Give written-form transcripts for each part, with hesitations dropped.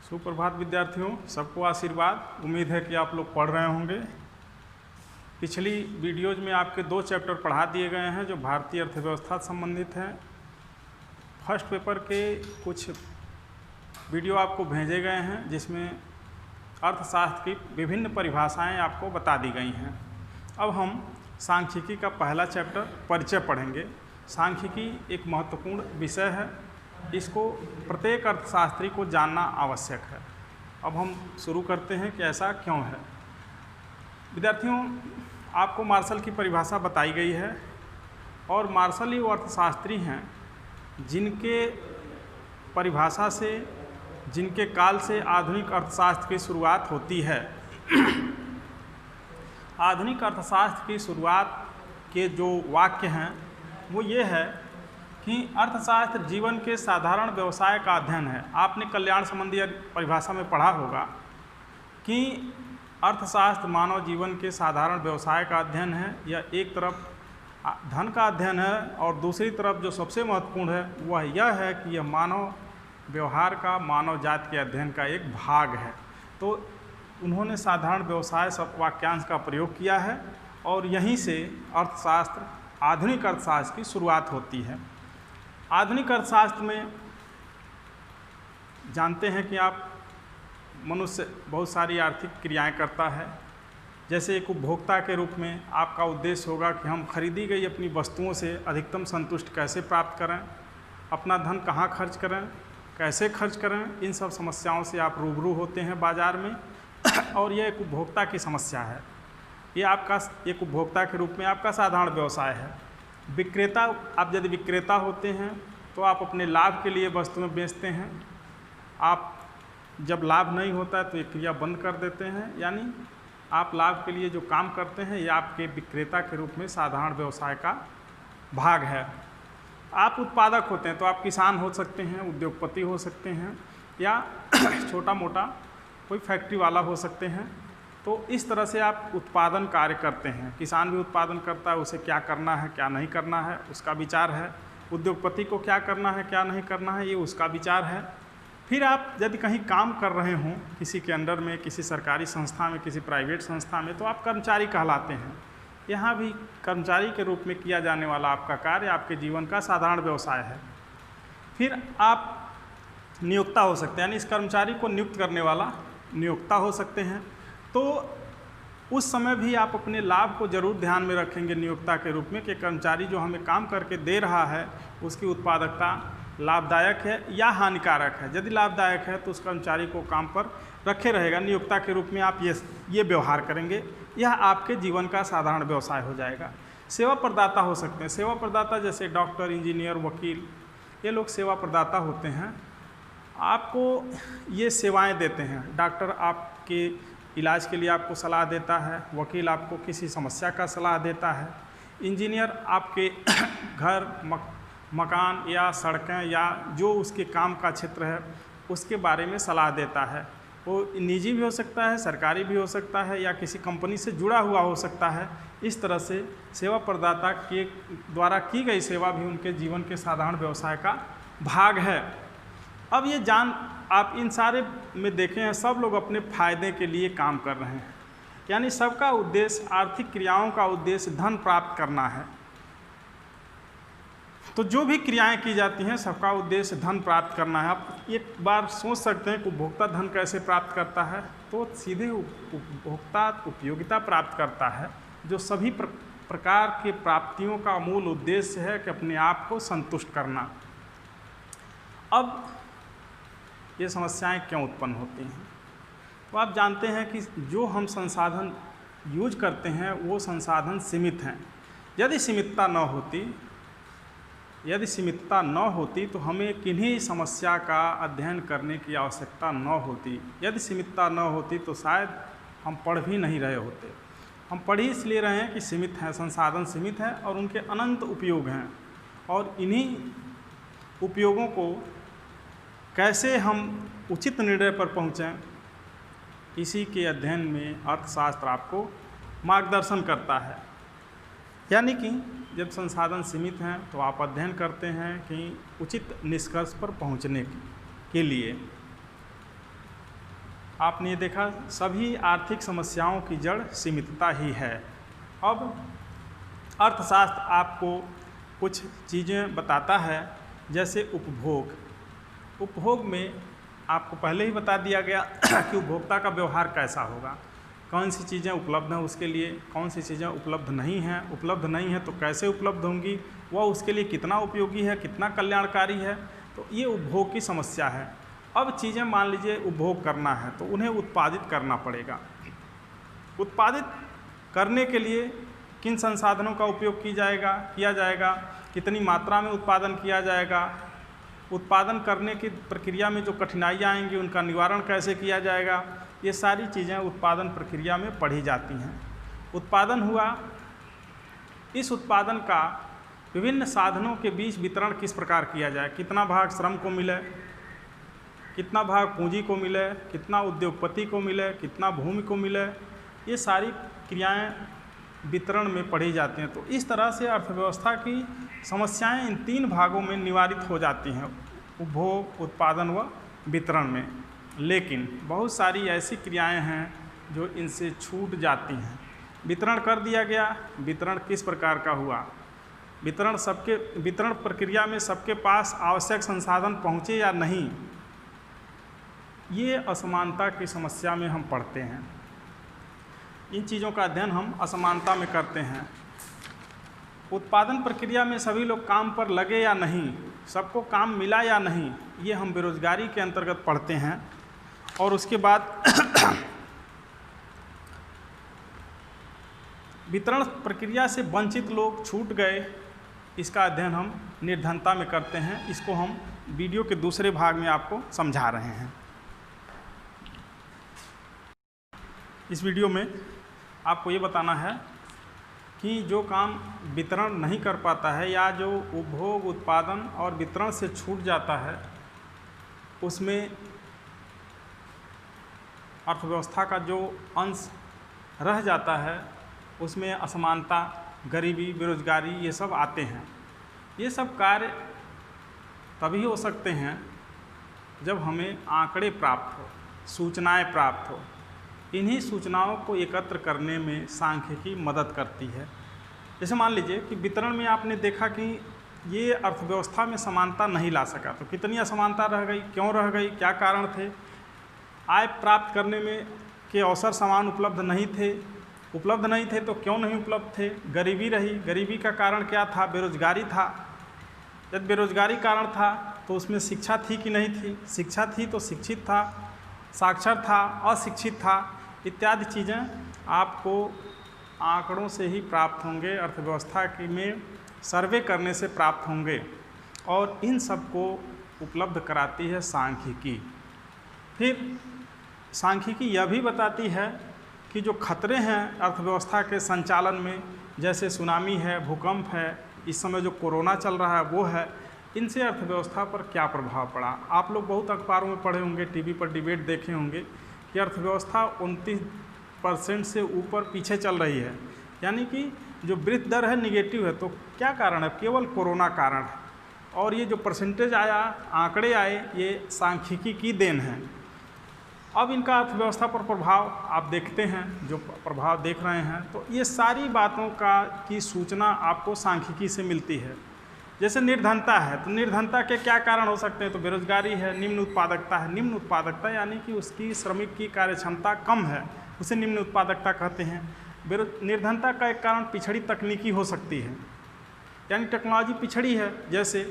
सुप्रभात विद्यार्थियों, सबको आशीर्वाद। उम्मीद है कि आप लोग पढ़ रहे होंगे। पिछली वीडियोज में आपके 2 चैप्टर पढ़ा दिए गए हैं जो भारतीय अर्थव्यवस्था से संबंधित हैं। फर्स्ट पेपर के कुछ वीडियो आपको भेजे गए हैं जिसमें अर्थशास्त्र की विभिन्न परिभाषाएं आपको बता दी गई हैं। अब हम सांख्यिकी का पहला चैप्टर परिचय पढ़ेंगे। सांख्यिकी एक महत्वपूर्ण विषय है, इसको प्रत्येक अर्थशास्त्री को जानना आवश्यक है। अब हम शुरू करते हैं कि ऐसा क्यों है। विद्यार्थियों, आपको मार्शल की परिभाषा बताई गई है और मार्शल ही वो अर्थशास्त्री हैं जिनके परिभाषा से, जिनके काल से आधुनिक अर्थशास्त्र की शुरुआत होती है। आधुनिक अर्थशास्त्र की शुरुआत के जो वाक्य हैं वो ये है कि अर्थशास्त्र जीवन के साधारण व्यवसाय का अध्ययन है। आपने कल्याण संबंधी परिभाषा में पढ़ा होगा कि अर्थशास्त्र मानव जीवन के साधारण व्यवसाय का अध्ययन है। यह एक तरफ धन का अध्ययन है और दूसरी तरफ जो सबसे महत्वपूर्ण है वह यह है कि यह मानव व्यवहार का, मानव जाति के अध्ययन का एक भाग है। तो उन्होंने साधारण व्यवसाय सब वाक्यांश का प्रयोग किया है और यहीं से अर्थशास्त्र, आधुनिक अर्थशास्त्र की शुरुआत होती है। आधुनिक अर्थशास्त्र में जानते हैं कि आप मनुष्य बहुत सारी आर्थिक क्रियाएं करता है। जैसे एक उपभोक्ता के रूप में आपका उद्देश्य होगा कि हम खरीदी गई अपनी वस्तुओं से अधिकतम संतुष्ट कैसे प्राप्त करें, अपना धन कहाँ खर्च करें, कैसे खर्च करें, इन सब समस्याओं से आप रूबरू होते हैं बाज़ार में और यह एक उपभोक्ता की समस्या है। ये आपका एक उपभोक्ता के रूप में आपका साधारण व्यवसाय है। विक्रेता, आप यदि विक्रेता होते हैं तो आप अपने लाभ के लिए वस्तुएं बेचते हैं। आप जब लाभ नहीं होता है तो ये क्रिया बंद कर देते हैं, यानी आप लाभ के लिए जो काम करते हैं ये आपके विक्रेता के रूप में साधारण व्यवसाय का भाग है। आप उत्पादक होते हैं तो आप किसान हो सकते हैं, उद्योगपति हो सकते हैं या छोटा मोटा कोई फैक्ट्री वाला हो सकते हैं। तो इस तरह से आप उत्पादन कार्य करते हैं। किसान भी उत्पादन करता है, उसे क्या करना है क्या नहीं करना है उसका विचार है। उद्योगपति को क्या करना है क्या नहीं करना है ये उसका विचार है। फिर आप यदि कहीं काम कर रहे हों किसी के अंडर में, किसी सरकारी संस्था में, किसी प्राइवेट संस्था में, तो आप कर्मचारी कहलाते हैं। यहाँ भी कर्मचारी के रूप में किया जाने वाला आपका कार्य आपके जीवन का साधारण व्यवसाय है। फिर आप नियोक्ता हो सकते हैं, यानी इस कर्मचारी को नियुक्त करने वाला नियोक्ता हो सकते हैं। तो उस समय भी आप अपने लाभ को जरूर ध्यान में रखेंगे नियोक्ता के रूप में कि कर्मचारी जो हमें काम करके दे रहा है उसकी उत्पादकता लाभदायक है या हानिकारक है। यदि लाभदायक है तो उस कर्मचारी को काम पर रखे रहेगा। नियोक्ता के रूप में आप ये व्यवहार करेंगे, यह आपके जीवन का साधारण व्यवसाय हो जाएगा। सेवा प्रदाता हो सकते हैं। सेवा प्रदाता जैसे डॉक्टर, इंजीनियर, वकील, ये लोग सेवा प्रदाता होते हैं। आपको ये सेवाएं देते हैं। डॉक्टर आपके इलाज के लिए आपको सलाह देता है, वकील आपको किसी समस्या का सलाह देता है, इंजीनियर आपके घर, मकान या सड़कें या जो उसके काम का क्षेत्र है उसके बारे में सलाह देता है। वो निजी भी हो सकता है, सरकारी भी हो सकता है या किसी कंपनी से जुड़ा हुआ हो सकता है। इस तरह से सेवा प्रदाता के द्वारा की गई सेवा भी उनके जीवन के साधारण व्यवसाय का भाग है। अब ये आप इन सारे में देखें हैं, सब लोग अपने फ़ायदे के लिए काम कर रहे हैं, यानी सबका उद्देश्य, आर्थिक क्रियाओं का उद्देश्य धन प्राप्त करना है। तो जो भी क्रियाएं की जाती हैं सबका उद्देश्य धन प्राप्त करना है। आप एक बार सोच सकते हैं कि उपभोक्ता धन कैसे प्राप्त करता है, तो सीधे उपभोक्ता उपयोगिता प्राप्त करता है, जो सभी प्रकार की प्राप्तियों का मूल उद्देश्य है कि अपने आप को संतुष्ट करना। अब ये समस्याएं क्यों उत्पन्न होती हैं? तो आप जानते हैं कि जो हम संसाधन यूज करते हैं वो संसाधन सीमित हैं। यदि सीमितता न होती तो हमें किन्हीं समस्या का अध्ययन करने की आवश्यकता न होती। यदि सीमितता न होती तो शायद हम पढ़ भी नहीं रहे होते। हम पढ़ ही इसलिए रहे हैं कि सीमित हैं, संसाधन सीमित हैं और उनके अनंत उपयोग हैं। और इन्हीं उपयोगों को कैसे हम उचित निर्णय पर पहुँचें, इसी के अध्ययन में अर्थशास्त्र आपको मार्गदर्शन करता है। यानी कि जब संसाधन सीमित हैं तो आप अध्ययन करते हैं कि उचित निष्कर्ष पर पहुँचने के लिए आपने ये देखा सभी आर्थिक समस्याओं की जड़ सीमितता ही है। अब अर्थशास्त्र आपको कुछ चीज़ें बताता है, जैसे उपभोग में आपको पहले ही बता दिया गया कि उपभोक्ता का व्यवहार कैसा होगा, कौन सी चीज़ें उपलब्ध हैं उसके लिए, कौन सी चीज़ें उपलब्ध नहीं हैं तो कैसे उपलब्ध होंगी, वह उसके लिए कितना उपयोगी है, कितना कल्याणकारी है। तो ये उपभोग की समस्या है। अब चीज़ें मान लीजिए उपभोग करना है तो उन्हें उत्पादित करना पड़ेगा। उत्पादित करने के लिए किन संसाधनों का उपयोग किया जाएगा, कितनी मात्रा में उत्पादन किया जाएगा, उत्पादन करने की प्रक्रिया में जो कठिनाइयाँ आएंगी उनका निवारण कैसे किया जाएगा, ये सारी चीज़ें उत्पादन प्रक्रिया में पढ़ी जाती हैं। उत्पादन हुआ, इस उत्पादन का विभिन्न साधनों के बीच वितरण किस प्रकार किया जाए, कितना भाग श्रम को मिले, कितना भाग पूंजी को मिले, कितना उद्योगपति को मिले, कितना भूमि को मिले, ये सारी क्रियाएं वितरण में पढ़ी जाती हैं। तो इस तरह से अर्थव्यवस्था की समस्याएं इन 3 भागों में निवारित हो जाती हैं, उपभोग, उत्पादन व वितरण में। लेकिन बहुत सारी ऐसी क्रियाएं हैं जो इनसे छूट जाती हैं। वितरण कर दिया गया, वितरण किस प्रकार का हुआ, वितरण प्रक्रिया में सबके पास आवश्यक संसाधन पहुँचे या नहीं, ये असमानता की समस्या में हम पढ़ते हैं। इन चीज़ों का अध्ययन हम असमानता में करते हैं। उत्पादन प्रक्रिया में सभी लोग काम पर लगे या नहीं, सबको काम मिला या नहीं, ये हम बेरोजगारी के अंतर्गत पढ़ते हैं। और उसके बाद वितरण प्रक्रिया से वंचित लोग छूट गए, इसका अध्ययन हम निर्धनता में करते हैं। इसको हम वीडियो के दूसरे भाग में आपको समझा रहे हैं। इस वीडियो में आपको ये बताना है कि जो काम वितरण नहीं कर पाता है या जो उपभोग, उत्पादन और वितरण से छूट जाता है, उसमें अर्थव्यवस्था का जो अंश रह जाता है उसमें असमानता, गरीबी, बेरोजगारी ये सब आते हैं। ये सब कार्य तभी हो सकते हैं जब हमें आंकड़े प्राप्त हो, सूचनाएं प्राप्त हो। इन्हीं सूचनाओं को एकत्र करने में सांख्यिकी मदद करती है। जैसे मान लीजिए कि वितरण में आपने देखा कि ये अर्थव्यवस्था में समानता नहीं ला सका, तो कितनी असमानता रह गई, क्यों रह गई, क्या कारण थे। आय प्राप्त करने में के अवसर समान उपलब्ध नहीं थे तो क्यों नहीं उपलब्ध थे। गरीबी रही, गरीबी का कारण क्या था, बेरोजगारी था। जब बेरोजगारी कारण था तो उसमें शिक्षा थी कि नहीं थी, शिक्षा थी तो शिक्षित था, साक्षर था, अशिक्षित था, इत्यादि चीज़ें आपको आंकड़ों से ही प्राप्त होंगे, अर्थव्यवस्था की में सर्वे करने से प्राप्त होंगे। और इन सब को उपलब्ध कराती है सांख्यिकी। फिर सांख्यिकी यह भी बताती है कि जो खतरे हैं अर्थव्यवस्था के संचालन में, जैसे सुनामी है, भूकंप है, इस समय जो कोरोना चल रहा है वो है, इनसे अर्थव्यवस्था पर क्या प्रभाव पड़ा। आप लोग बहुत अखबारों में पढ़े होंगे, टीवी पर डिबेट देखे होंगे कि अर्थव्यवस्था 29% से ऊपर पीछे चल रही है, यानी कि जो वृद्धि दर है निगेटिव है। तो क्या कारण है, केवल कोरोना कारण है। और ये जो परसेंटेज आया, आंकड़े आए, ये सांख्यिकी की देन है। अब इनका अर्थव्यवस्था पर प्रभाव आप देखते हैं, जो प्रभाव देख रहे हैं, तो ये सारी बातों की सूचना आपको सांख्यिकी से मिलती है। जैसे निर्धनता है, तो निर्धनता के क्या कारण हो सकते हैं, तो बेरोजगारी है, निम्न उत्पादकता है। निम्न उत्पादकता यानी कि उसकी श्रमिक की कार्यक्षमता कम है, उसे निम्न उत्पादकता कहते हैं। निर्धनता का एक कारण पिछड़ी तकनीकी हो सकती है, यानी टेक्नोलॉजी पिछड़ी है। जैसे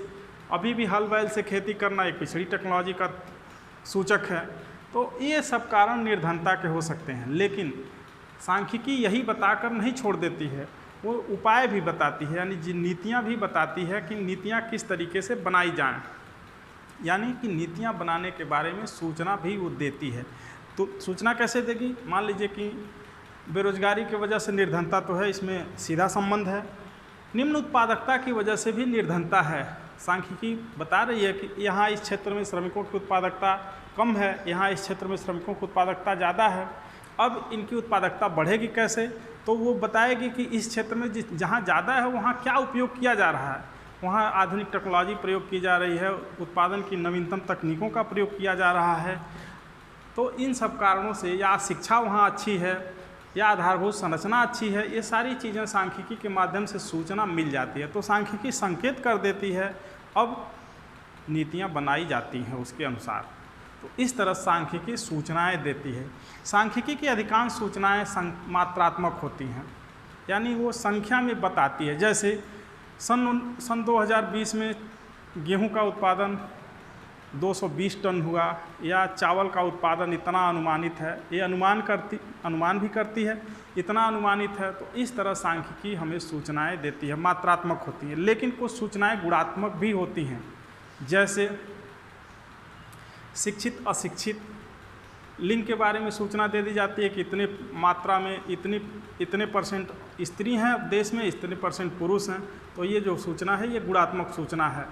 अभी भी हल बैल से खेती करना एक पिछड़ी टेक्नोलॉजी का सूचक है। तो ये सब कारण निर्धनता के हो सकते हैं। लेकिन सांख्यिकी यही बताकर नहीं छोड़ देती है, वो उपाय भी बताती है, यानी नीतियाँ भी बताती है कि नीतियाँ किस तरीके से बनाई जाएं, यानी कि नीतियाँ बनाने के बारे में सूचना भी वो देती है। तो सूचना कैसे देगी, मान लीजिए कि बेरोजगारी की वजह से निर्धनता तो है, इसमें सीधा संबंध है। निम्न उत्पादकता की वजह से भी निर्धनता है। सांख्यिकी बता रही है कि यहाँ इस क्षेत्र में श्रमिकों की उत्पादकता कम है, यहाँ इस क्षेत्र में श्रमिकों की उत्पादकता ज़्यादा है। अब इनकी उत्पादकता बढ़ेगी कैसे, तो वो बताएगी कि इस क्षेत्र में जहाँ ज़्यादा है वहाँ क्या उपयोग किया जा रहा है, वहाँ आधुनिक टेक्नोलॉजी प्रयोग की जा रही है, उत्पादन की नवीनतम तकनीकों का प्रयोग किया जा रहा है। तो इन सब कारणों से या शिक्षा वहाँ अच्छी है या आधारभूत संरचना अच्छी है, ये सारी चीज़ें सांख्यिकी के माध्यम से सूचना मिल जाती है। तो सांख्यिकी संकेत कर देती है, अब नीतियाँ बनाई जाती हैं उसके अनुसार। तो इस तरह सांख्यिकी सूचनाएं देती है। सांख्यिकी की अधिकांश सूचनाएं मात्रात्मक होती हैं, यानी वो संख्या में बताती है। जैसे सन 2020 में गेहूं का उत्पादन 220 टन हुआ, या चावल का उत्पादन इतना अनुमानित है, ये अनुमान भी करती है, इतना अनुमानित है। तो इस तरह सांख्यिकी हमें सूचनाएं देती है, मात्रात्मक होती है। लेकिन कुछ सूचनाएं गुणात्मक भी होती हैं, जैसे शिक्षित अशिक्षित लिंग के बारे में सूचना दे दी जाती है कि इतने मात्रा में इतने परसेंट स्त्री हैं देश में, इतने परसेंट पुरुष हैं। तो ये जो सूचना है ये गुणात्मक सूचना है।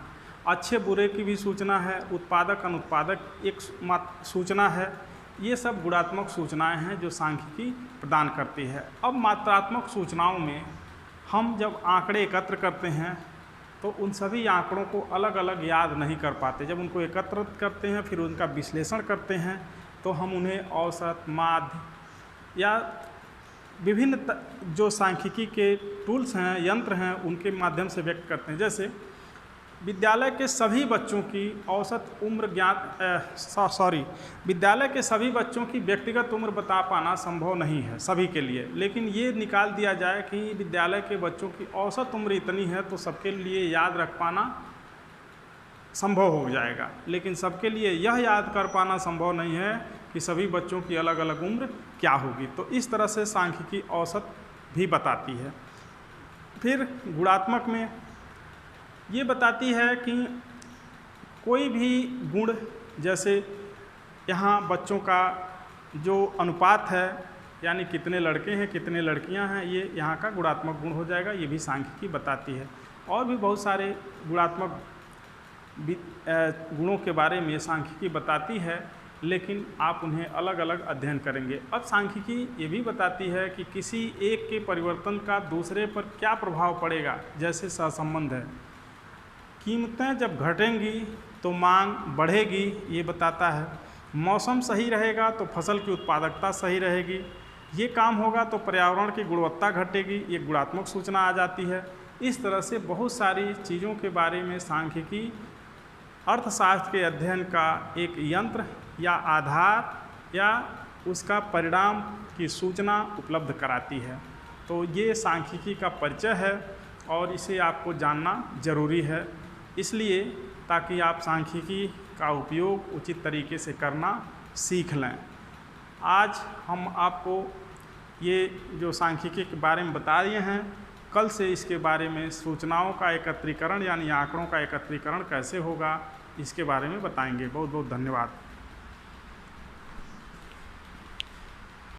अच्छे बुरे की भी सूचना है, उत्पादक अनुत्पादक एक सूचना है। ये सब गुणात्मक सूचनाएं हैं जो सांख्यिकी प्रदान करती है। अब मात्रात्मक सूचनाओं में हम जब आंकड़े एकत्र करते हैं तो उन सभी आंकड़ों को अलग अलग याद नहीं कर पाते। जब उनको एकत्र करते हैं फिर उनका विश्लेषण करते हैं तो हम उन्हें औसत, माध्य या विभिन्न जो सांख्यिकी के टूल्स हैं, यंत्र हैं, उनके माध्यम से व्यक्त करते हैं। जैसे विद्यालय के सभी बच्चों की औसत उम्र विद्यालय के सभी बच्चों की व्यक्तिगत उम्र बता पाना संभव नहीं है सभी के लिए, लेकिन ये निकाल दिया जाए कि विद्यालय के बच्चों की औसत उम्र इतनी है तो सबके लिए याद रख पाना संभव हो जाएगा। लेकिन सबके लिए यह याद कर पाना संभव नहीं है कि सभी बच्चों की अलग अलग उम्र क्या होगी। तो इस तरह से सांख्यिकी औसत भी बताती है। फिर गुणात्मक में ये बताती है कि कोई भी गुण, जैसे यहाँ बच्चों का जो अनुपात है, यानी कितने लड़के हैं कितने लड़कियां हैं, ये यहाँ का गुणात्मक गुण हो जाएगा। ये भी सांख्यिकी बताती है। और भी बहुत सारे गुणात्मक गुणों के बारे में सांख्यिकी बताती है, लेकिन आप उन्हें अलग अलग अध्ययन करेंगे। अब सांख्यिकी ये भी बताती है कि किसी एक के परिवर्तन का दूसरे पर क्या प्रभाव पड़ेगा। जैसे सहसंबंध है, कीमतें जब घटेंगी तो मांग बढ़ेगी, ये बताता है। मौसम सही रहेगा तो फसल की उत्पादकता सही रहेगी। ये काम होगा तो पर्यावरण की गुणवत्ता घटेगी, ये गुणात्मक सूचना आ जाती है। इस तरह से बहुत सारी चीज़ों के बारे में सांख्यिकी अर्थशास्त्र के अध्ययन का एक यंत्र या आधार या उसका परिणाम की सूचना उपलब्ध कराती है। तो ये सांख्यिकी का परिचय है और इसे आपको जानना ज़रूरी है, इसलिए ताकि आप सांख्यिकी का उपयोग उचित तरीके से करना सीख लें। आज हम आपको ये जो सांख्यिकी के बारे में बता रहे हैं, कल से इसके बारे में सूचनाओं का एकत्रीकरण यानी आंकड़ों का एकत्रीकरण कैसे होगा इसके बारे में बताएंगे। बहुत बहुत धन्यवाद।